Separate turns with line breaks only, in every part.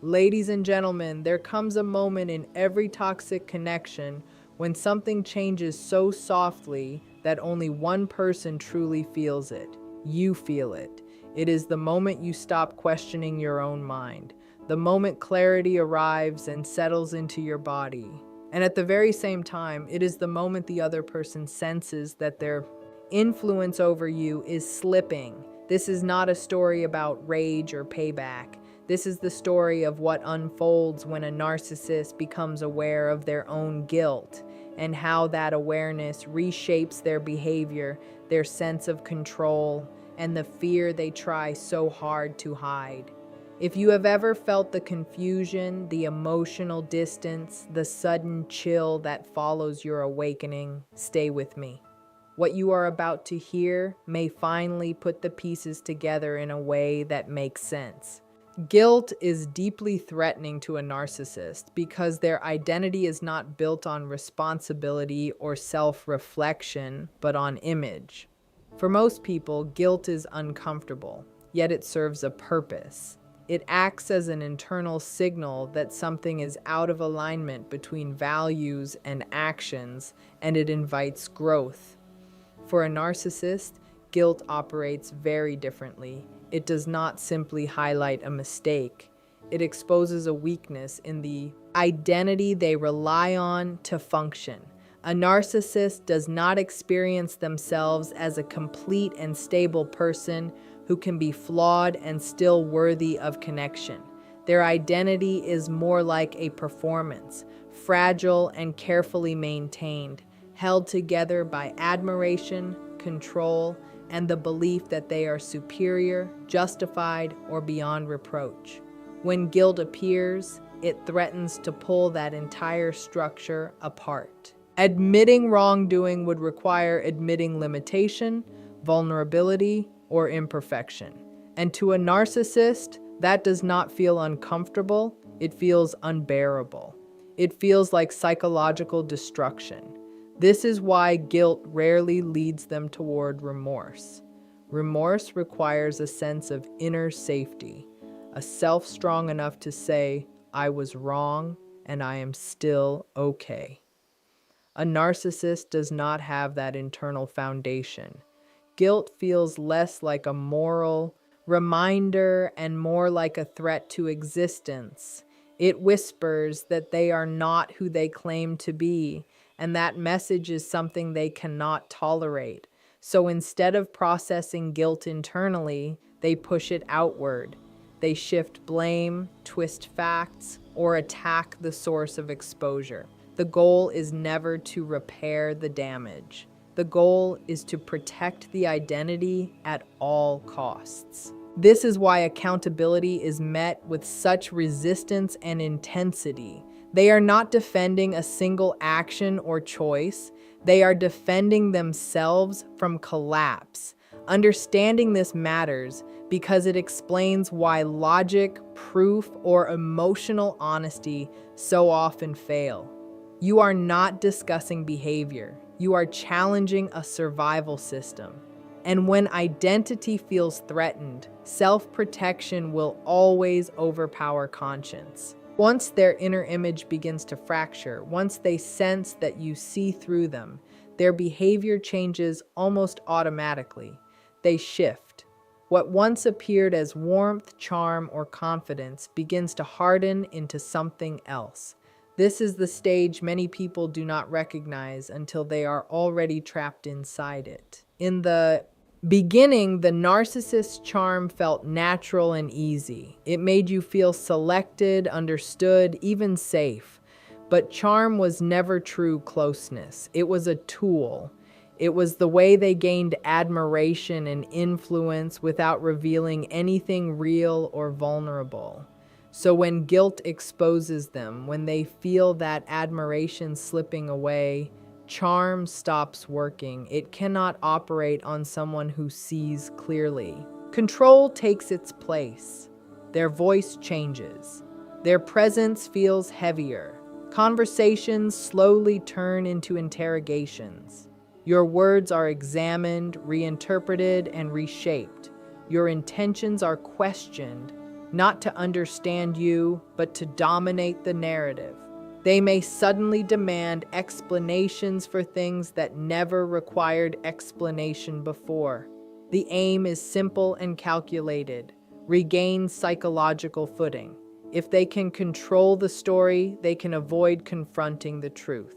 Ladies and gentlemen, there comes a moment in every toxic connection when something changes so softly that only one person truly feels it. You feel it. It is the moment you stop questioning your own mind, the moment clarity arrives and settles into your body. And at the very same time, it is the moment the other person senses that their influence over you is slipping. This is not a story about rage or payback. This is the story of what unfolds when a narcissist becomes aware of their own guilt and how that awareness reshapes their behavior, their sense of control, and the fear they try so hard to hide. If you have ever felt the confusion, the emotional distance, the sudden chill that follows your awakening, stay with me. What you are about to hear may finally put the pieces together in a way that makes sense. Guilt is deeply threatening to a narcissist because their identity is not built on responsibility or self-reflection, but on image. For most people, guilt is uncomfortable, yet it serves a purpose. It acts as an internal signal that something is out of alignment between values and actions, and it invites growth. For a narcissist, guilt operates very differently. It does not simply highlight a mistake. It exposes a weakness in the identity they rely on to function. A narcissist does not experience themselves as a complete and stable person who can be flawed and still worthy of connection. Their identity is more like a performance, fragile and carefully maintained, held together by admiration, control, and the belief that they are superior, justified, or beyond reproach. When guilt appears, it threatens to pull that entire structure apart. Admitting wrongdoing would require admitting limitation, vulnerability, or imperfection. And to a narcissist, that does not feel uncomfortable, it feels unbearable. It feels like psychological destruction. This is why guilt rarely leads them toward remorse. Remorse requires a sense of inner safety, a self strong enough to say, I was wrong and I am still okay. A narcissist does not have that internal foundation. Guilt feels less like a moral reminder and more like a threat to existence. It whispers that they are not who they claim to be, and that message is something they cannot tolerate. So instead of processing guilt internally, they push it outward. They shift blame, twist facts, or attack the source of exposure. The goal is never to repair the damage. The goal is to protect the identity at all costs. This is why accountability is met with such resistance and intensity. They are not defending a single action or choice. They are defending themselves from collapse. Understanding this matters because it explains why logic, proof, or emotional honesty so often fail. You are not discussing behavior. You are challenging a survival system. And when identity feels threatened, self-protection will always overpower conscience. Once their inner image begins to fracture, once they sense that you see through them, their behavior changes almost automatically. They shift. What once appeared as warmth, charm, or confidence begins to harden into something else. This is the stage many people do not recognize until they are already trapped inside it. In the beginning, the narcissist's charm felt natural and easy. It made you feel selected, understood, even safe. But charm was never true closeness. It was a tool. It was the way they gained admiration and influence without revealing anything real or vulnerable. So when guilt exposes them, when they feel that admiration slipping away, charm stops working. It cannot operate on someone who sees clearly. Control takes its place. Their voice changes. Their presence feels heavier. Conversations slowly turn into interrogations. Your words are examined, reinterpreted, and reshaped. Your intentions are questioned, not to understand you, but to dominate the narrative. They may suddenly demand explanations for things that never required explanation before. The aim is simple and calculated: regain psychological footing. If they can control the story, they can avoid confronting the truth.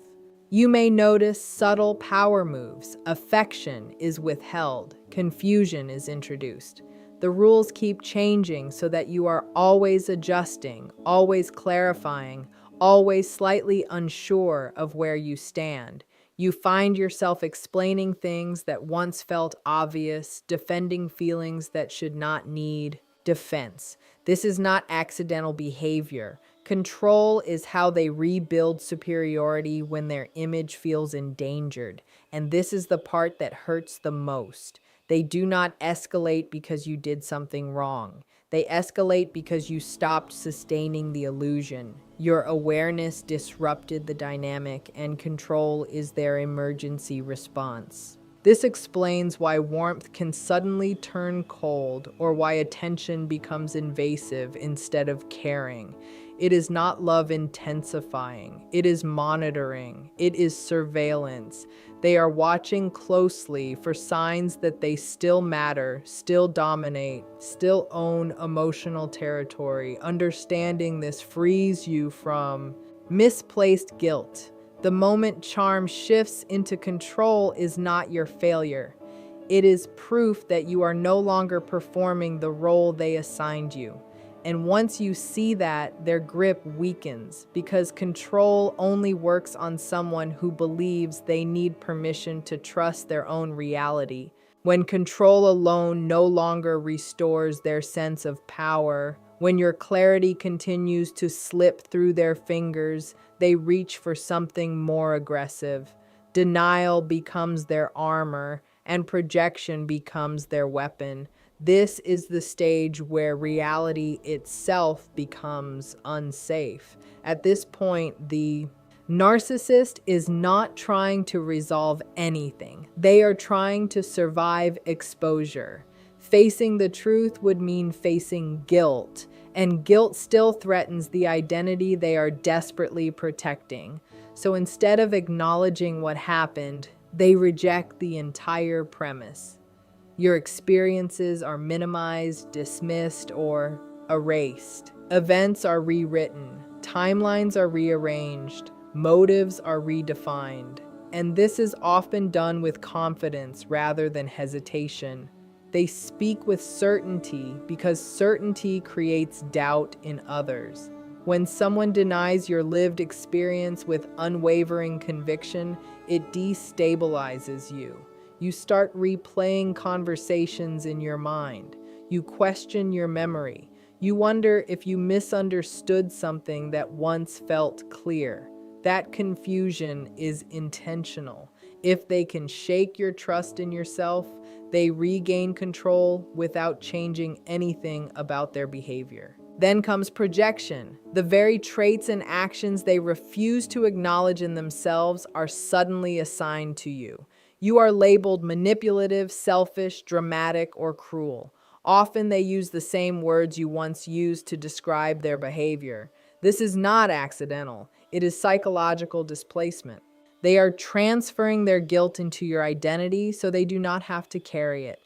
You may notice subtle power moves. Affection is withheld. Confusion is introduced. The rules keep changing so that you are always adjusting, always clarifying, always slightly unsure of where you stand. You find yourself explaining things that once felt obvious, defending feelings that should not need defense. This is not accidental behavior. Control is how they rebuild superiority when their image feels endangered, and this is the part that hurts the most. They do not escalate because you did something wrong. They escalate because you stopped sustaining the illusion. Your awareness disrupted the dynamic, and control is their emergency response. This explains why warmth can suddenly turn cold, or why attention becomes invasive instead of caring. It is not love intensifying. It is monitoring. It is surveillance. They are watching closely for signs that they still matter, still dominate, still own emotional territory. Understanding this frees you from misplaced guilt. The moment charm shifts into control is not your failure. It is proof that you are no longer performing the role they assigned you. And once you see that, their grip weakens, because control only works on someone who believes they need permission to trust their own reality. When control alone no longer restores their sense of power, when your clarity continues to slip through their fingers, they reach for something more aggressive. Denial becomes their armor, and projection becomes their weapon. This is the stage where reality itself becomes unsafe. At this point, the narcissist is not trying to resolve anything. They are trying to survive exposure. Facing the truth would mean facing guilt, and guilt still threatens the identity they are desperately protecting. So instead of acknowledging what happened, they reject the entire premise. Your experiences are minimized, dismissed, or erased. Events are rewritten. Timelines are rearranged. Motives are redefined. And this is often done with confidence rather than hesitation. They speak with certainty because certainty creates doubt in others. When someone denies your lived experience with unwavering conviction, it destabilizes you. You start replaying conversations in your mind. You question your memory. You wonder if you misunderstood something that once felt clear. That confusion is intentional. If they can shake your trust in yourself, they regain control without changing anything about their behavior. Then comes projection. The very traits and actions they refuse to acknowledge in themselves are suddenly assigned to you. You are labeled manipulative, selfish, dramatic, or cruel. Often they use the same words you once used to describe their behavior. This is not accidental. It is psychological displacement. They are transferring their guilt into your identity so they do not have to carry it.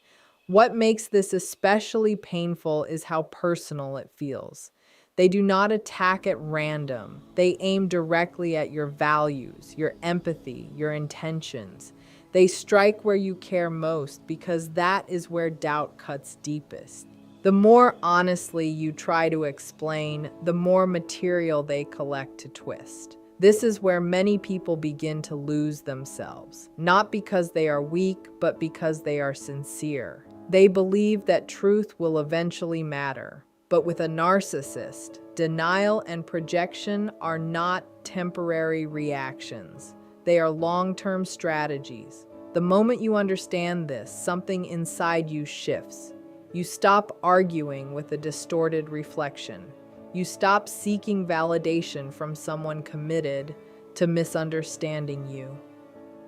What makes this especially painful is how personal it feels. They do not attack at random. They aim directly at your values, your empathy, your intentions. They strike where you care most because that is where doubt cuts deepest. The more honestly you try to explain, the more material they collect to twist. This is where many people begin to lose themselves, not because they are weak, but because they are sincere. They believe that truth will eventually matter. But with a narcissist, denial and projection are not temporary reactions. They are long-term strategies. The moment you understand this, something inside you shifts. You stop arguing with a distorted reflection. You stop seeking validation from someone committed to misunderstanding you.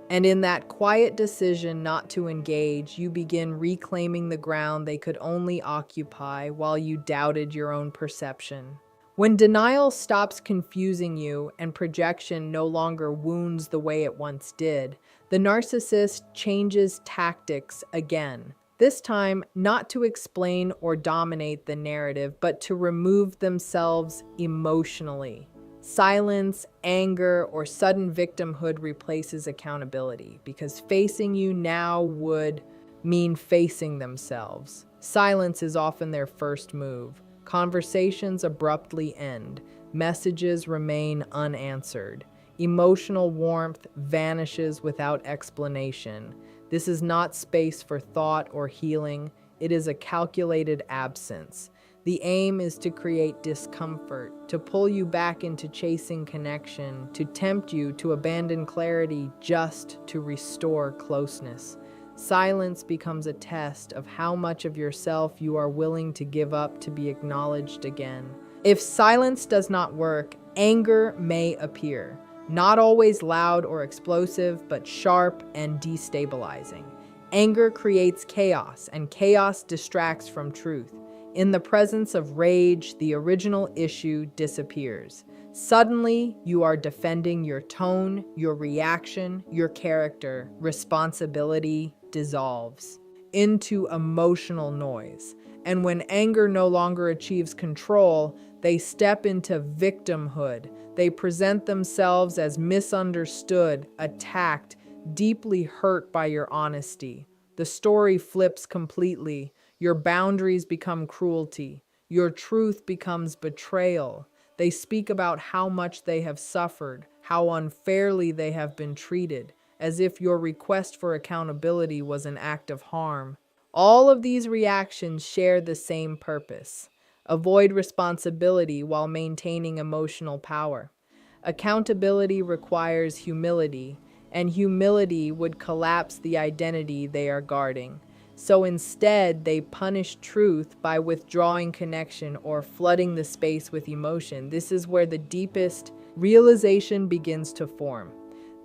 And in that quiet decision not to engage, you begin reclaiming the ground they could only occupy while you doubted your own perception. When denial stops confusing you and projection no longer wounds the way it once did, the narcissist changes tactics again. This time, not to explain or dominate the narrative, but to remove themselves emotionally. Silence, anger, or sudden victimhood replaces accountability because facing you now would mean facing themselves. Silence is often their first move. Conversations abruptly end. Messages remain unanswered. Emotional warmth vanishes without explanation. This is not space for thought or healing. It is a calculated absence. The aim is to create discomfort, to pull you back into chasing connection, to tempt you to abandon clarity just to restore closeness. Silence becomes a test of how much of yourself you are willing to give up to be acknowledged again. If silence does not work, anger may appear. Not always loud or explosive, but sharp and destabilizing. Anger creates chaos, and chaos distracts from truth. In the presence of rage, the original issue disappears. Suddenly, you are defending your tone, your reaction, your character. Responsibility dissolves into emotional noise. And when anger no longer achieves control, they step into victimhood. They present themselves as misunderstood, attacked, deeply hurt by your honesty. The story flips completely. Your boundaries become cruelty. Your truth becomes betrayal. They speak about how much they have suffered, how unfairly they have been treated, as if your request for accountability was an act of harm. All of these reactions share the same purpose: avoid responsibility while maintaining emotional power. Accountability requires humility, and humility would collapse the identity they are guarding. So instead, they punish truth by withdrawing connection or flooding the space with emotion. This is where the deepest realization begins to form.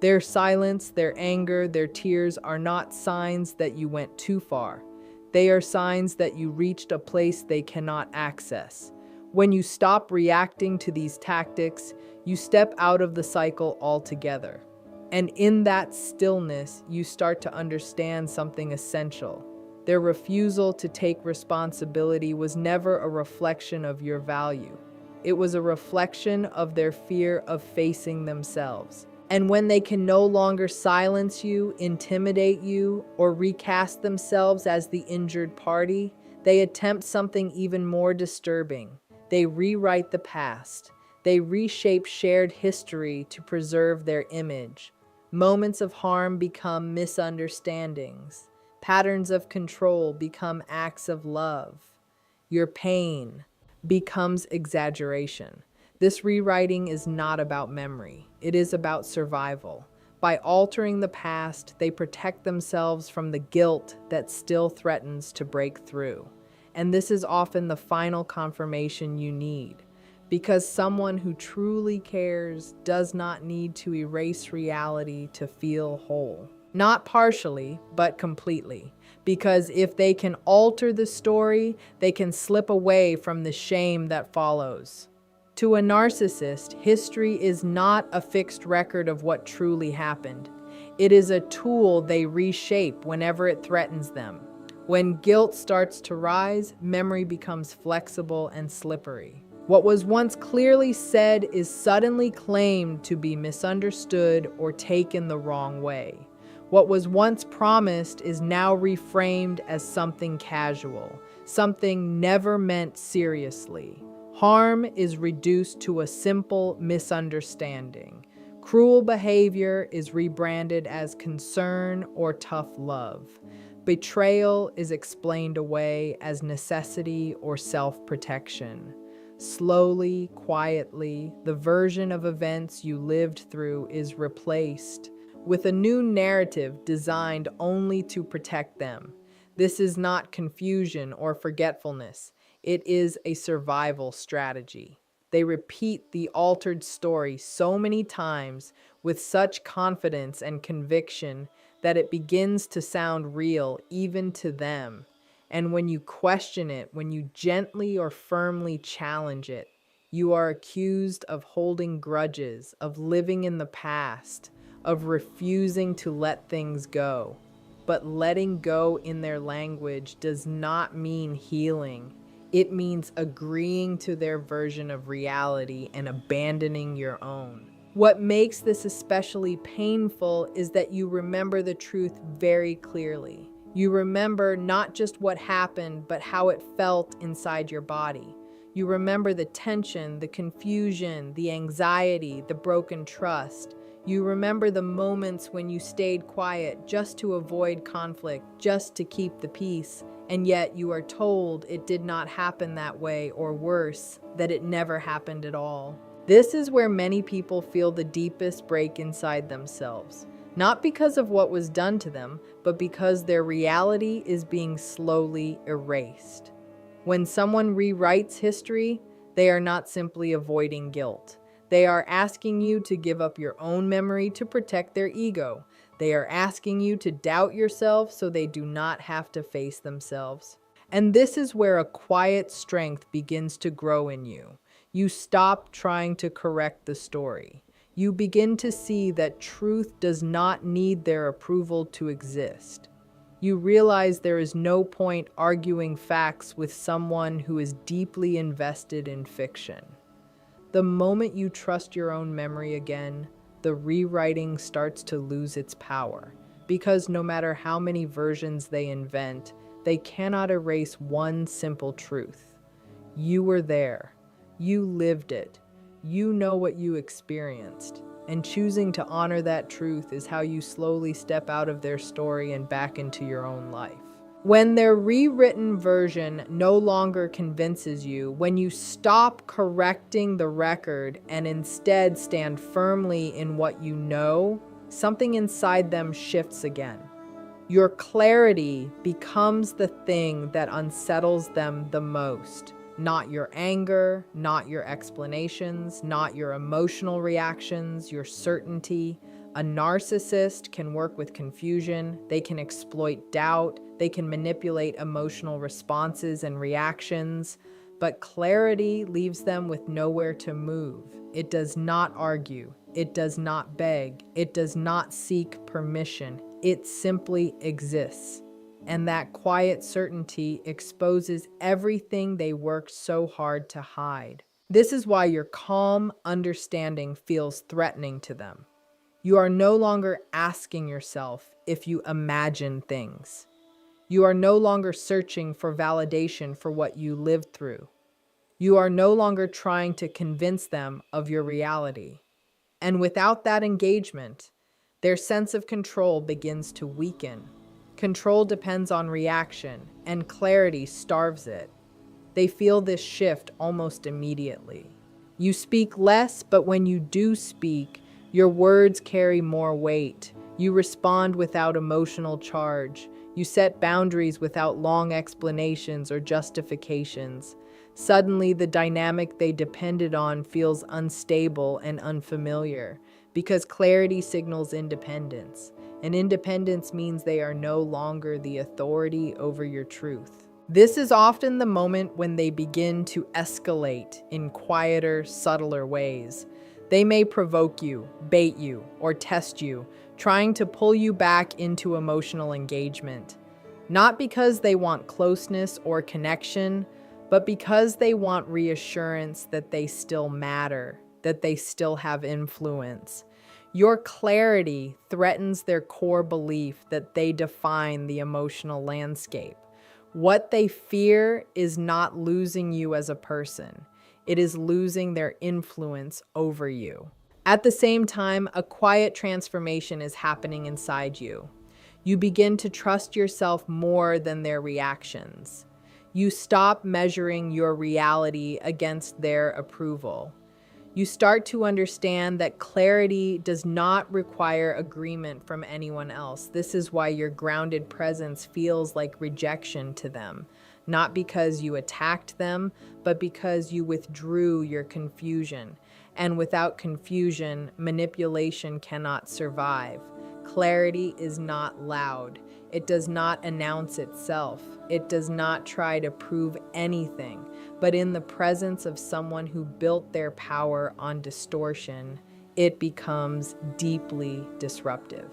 Their silence, their anger, their tears are not signs that you went too far. They are signs that you reached a place they cannot access. When you stop reacting to these tactics, you step out of the cycle altogether. And in that stillness, you start to understand something essential. Their refusal to take responsibility was never a reflection of your value. It was a reflection of their fear of facing themselves. And when they can no longer silence you, intimidate you, or recast themselves as the injured party, they attempt something even more disturbing. They rewrite the past. They reshape shared history to preserve their image. Moments of harm become misunderstandings. Patterns of control become acts of love. Your pain becomes exaggeration. This rewriting is not about memory. It is about survival. By altering the past, they protect themselves from the guilt that still threatens to break through. And this is often the final confirmation you need, because someone who truly cares does not need to erase reality to feel whole. Not partially, but completely. Because if they can alter the story, they can slip away from the shame that follows. To a narcissist, history is not a fixed record of what truly happened. It is a tool they reshape whenever it threatens them. When guilt starts to rise, memory becomes flexible and slippery. What was once clearly said is suddenly claimed to be misunderstood or taken the wrong way. What was once promised is now reframed as something casual, something never meant seriously. Harm is reduced to a simple misunderstanding. Cruel behavior is rebranded as concern or tough love. Betrayal is explained away as necessity or self-protection. Slowly, quietly, the version of events you lived through is replaced with a new narrative designed only to protect them. This is not confusion or forgetfulness. It is a survival strategy. They repeat the altered story so many times, with such confidence and conviction that it begins to sound real even to them. And when you question it, when you gently or firmly challenge it, you are accused of holding grudges, of living in the past, of refusing to let things go. But letting go in their language does not mean healing. It means agreeing to their version of reality and abandoning your own. What makes this especially painful is that you remember the truth very clearly. You remember not just what happened, but how it felt inside your body. You remember the tension, the confusion, the anxiety, the broken trust. You remember the moments when you stayed quiet just to avoid conflict, just to keep the peace, and yet you are told it did not happen that way, or worse, that it never happened at all. This is where many people feel the deepest break inside themselves, not because of what was done to them, but because their reality is being slowly erased. When someone rewrites history, they are not simply avoiding guilt. They are asking you to give up your own memory to protect their ego. They are asking you to doubt yourself so they do not have to face themselves. And this is where a quiet strength begins to grow in you. You stop trying to correct the story. You begin to see that truth does not need their approval to exist. You realize there is no point arguing facts with someone who is deeply invested in fiction. The moment you trust your own memory again, the rewriting starts to lose its power, because no matter how many versions they invent, they cannot erase one simple truth. You were there. You lived it. You know what you experienced. And choosing to honor that truth is how you slowly step out of their story and back into your own life. When their rewritten version no longer convinces you, when you stop correcting the record and instead stand firmly in what you know, something inside them shifts again. Your clarity becomes the thing that unsettles them the most. Not your anger, not your explanations, not your emotional reactions, your certainty. A narcissist can work with confusion, they can exploit doubt, they can manipulate emotional responses and reactions, but clarity leaves them with nowhere to move. It does not argue, it does not beg, it does not seek permission, it simply exists. And that quiet certainty exposes everything they worked so hard to hide. This is why your calm understanding feels threatening to them. You are no longer asking yourself if you imagine things. You are no longer searching for validation for what you lived through. You are no longer trying to convince them of your reality. And without that engagement, their sense of control begins to weaken. Control depends on reaction, and clarity starves it. They feel this shift almost immediately. You speak less, but when you do speak, your words carry more weight. You respond without emotional charge. You set boundaries without long explanations or justifications. Suddenly, the dynamic they depended on feels unstable and unfamiliar, because clarity signals independence, and independence means they are no longer the authority over your truth. This is often the moment when they begin to escalate in quieter, subtler ways. They may provoke you, bait you, or test you, trying to pull you back into emotional engagement. Not because they want closeness or connection, but because they want reassurance that they still matter, that they still have influence. Your clarity threatens their core belief that they define the emotional landscape. What they fear is not losing you as a person. It is losing their influence over you. At the same time, a quiet transformation is happening inside you. You begin to trust yourself more than their reactions. You stop measuring your reality against their approval. You start to understand that clarity does not require agreement from anyone else. This is why your grounded presence feels like rejection to them, not because you attacked them, but because you withdrew your confusion. And without confusion, manipulation cannot survive. Clarity is not loud. It does not announce itself. It does not try to prove anything. But in the presence of someone who built their power on distortion, it becomes deeply disruptive.